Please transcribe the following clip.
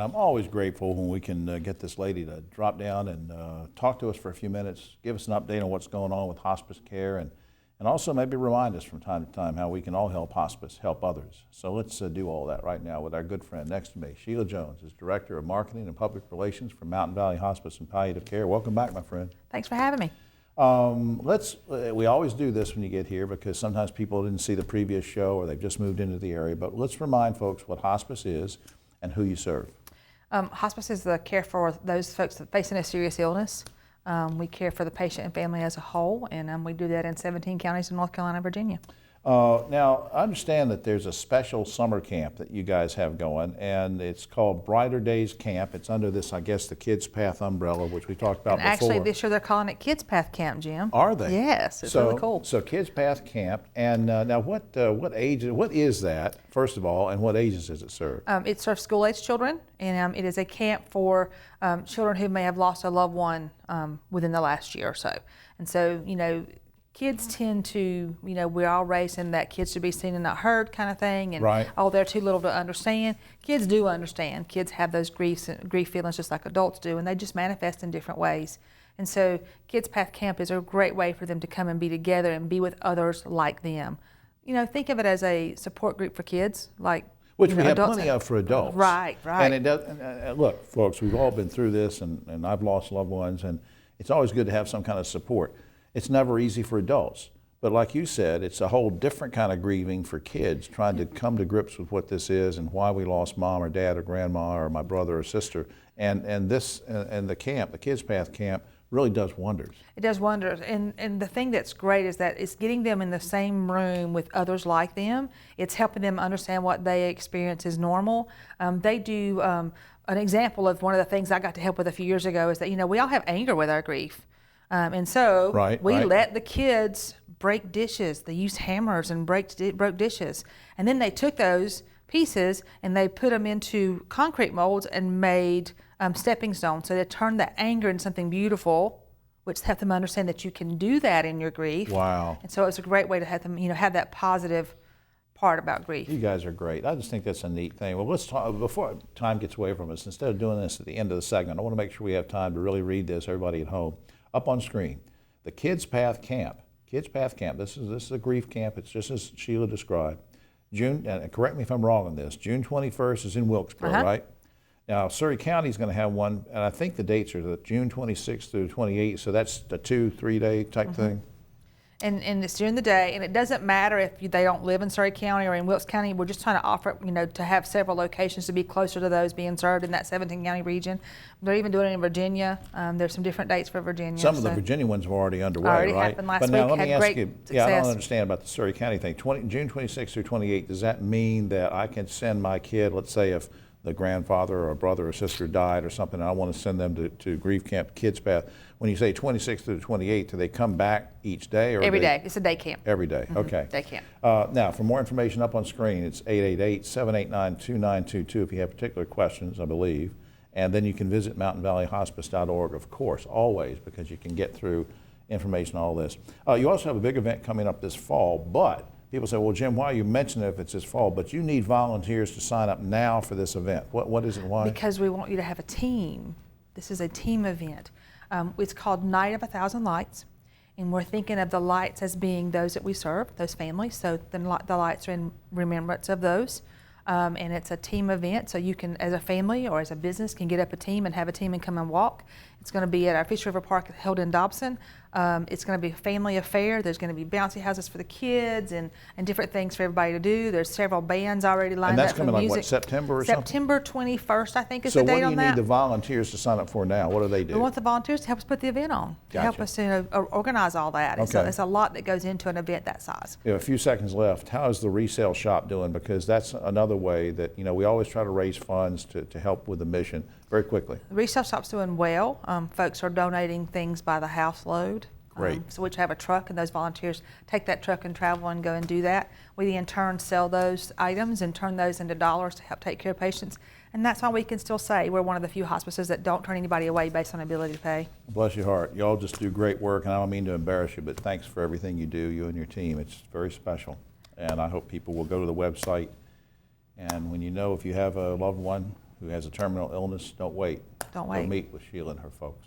I'm always grateful when we can get this lady to drop down and talk to us for a few minutes, give us an update on what's going on with hospice care, and also maybe remind us from time to time how we can all help hospice, help others. So let's do all that right now with our good friend next to me. Sheila Jones is Director of Marketing and Public Relations for Mountain Valley Hospice and Palliative Care. Welcome back, my friend. Thanks for having me. We always do this when you get here because sometimes people didn't see the previous show or they've just moved into the area, but let's remind folks what hospice is and who you serve. Hospice is the care for those folks that facing a serious illness. We care for the patient and family as a whole, and we do that in 17 counties in North Carolina and Virginia. Now, I understand that there's a special summer camp that you guys have going, and it's called Brighter Days Camp. It's under this, I guess, the Kids Path umbrella, which we talked about before. Actually, this year they're calling it Kids Path Camp, Jim. Are they? Yes, it's really cool. So Kids Path Camp, and now what is that, first of all, and what ages does it serve? It serves school-age children, and it is a camp for children who may have lost a loved one within the last year or so. And so, kids tend to, we're all raised in that kids should be seen and not heard kind of thing, and right. Oh, they're too little to understand. Kids do understand. Kids have those grief feelings just like adults do, and they just manifest in different ways. And so Kids Path Camp is a great way for them to come and be together and be with others like them. Think of it as a support group for kids, which we have plenty of for adults. Right. And it does. Look, folks, we've all been through this, and I've lost loved ones, and it's always good to have some kind of support. It's never easy for adults, but like you said, it's a whole different kind of grieving for kids, trying to come to grips with what this is and why we lost mom or dad or grandma or my brother or sister. And the camp, the Kids Path Camp, really does wonders. It does wonders, and the thing that's great is that it's getting them in the same room with others like them. It's helping them understand what they experience is normal. They do an example of one of the things I got to help with a few years ago is that we all have anger with our grief. And so we let the kids break dishes. They used hammers and broke dishes. And then they took those pieces and they put them into concrete molds and made stepping stones. So they turned that anger into something beautiful, which helped them understand that you can do that in your grief. Wow. And so it's a great way to have them, have that positive part about grief. You guys are great. I just think that's a neat thing. Well, let's talk, before time gets away from us, instead of doing this at the end of the segment, I want to make sure we have time to really read this, everybody at home. Up on screen, the Kids Path Camp. Kids Path Camp. This is a grief camp. It's just as Sheila described. June, and correct me if I'm wrong on this, June 21st is in Wilkesboro, right? Now, Surrey County is going to have one, and I think the dates are the June 26th through 28th, so that's the 2-3 day type thing. And it's during the day, and it doesn't matter if they don't live in Surrey County or in Wilkes County. We're just trying to offer, to have several locations to be closer to those being served in that 17 county region. They're even doing it in Virginia. There's some different dates for Virginia. Some of the Virginia ones were already underway, already right? Happened last but now week, let me ask you, success. I don't understand about the Surrey County thing. June 26th through 28th, does that mean that I can send my kid, let's say if the grandfather or brother or sister died or something, and I want to send them to Grief Camp Kids Path. When you say 26th through 28th, do they come back each day? Or every day. It's a day camp. Every day, okay. Day camp. Now, for more information up on screen, it's 888-789-2922 if you have particular questions, I believe. And then you can visit mountainvalleyhospice.org, of course, always, because you can get through information on all this. You also have a big event coming up this fall, but people say, well, Jim, why are you mentioning it if it's this fall? But you need volunteers to sign up now for this event. What is it, why? Because we want you to have a team. This is a team event. It's called Night of 1,000 Lights, and we're thinking of the lights as being those that we serve, those families, so the lights are in remembrance of those. And it's a team event, so you can, as a family or as a business, can get up a team and have a team and come and walk. It's going to be at our Fish River Park held in Dobson. It's going to be a family affair. There's going to be bouncy houses for the kids and different things for everybody to do. There's several bands already lined up for music. And that's coming like what, September or something? September 21st, I think is the date on that. So what do you need the volunteers to sign up for now? What do they do? We want the volunteers to help us put the event on, to help us organize all that. Okay. It's a lot that goes into an event that size. We have a few seconds left. How is the resale shop doing? Because that's another way that, we always try to raise funds to help with the mission. Very quickly. The resale shop's doing well. Folks are donating things by the house load. Great. So we have a truck, and those volunteers take that truck and travel and go and do that. We in turn sell those items and turn those into dollars to help take care of patients. And that's why we can still say we're one of the few hospices that don't turn anybody away based on ability to pay. Bless your heart. Y'all just do great work, and I don't mean to embarrass you, but thanks for everything you do, you and your team. It's very special. And I hope people will go to the website. And when if you have a loved one who has a terminal illness, don't wait. Don't Go wait. meet with Sheila and her folks.